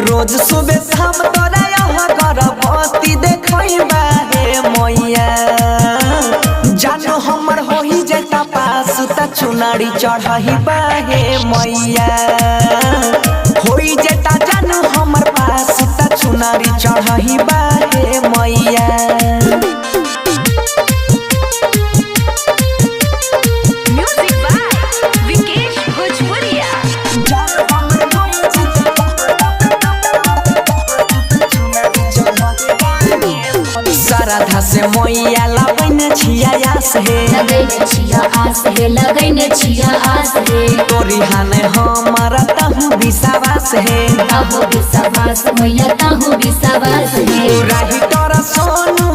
रोज सुबह शाम तोरा यहाँ गर्भवती देखैबा हे मैया जानो हमर होही जैता पास त चुनारी चढ़हिबा हे मैया होई जैता जानो हमर पास त चुनारी चढ़हिबा हे मैया। राधा से मैया लगन छिया आस हे लगन छिया आस हे लगन छिया आस हे तोरी हाने हमारा तहु विश्वास हे तहु विश्वास मैया तहु विश्वास हे राही तोरा सोनू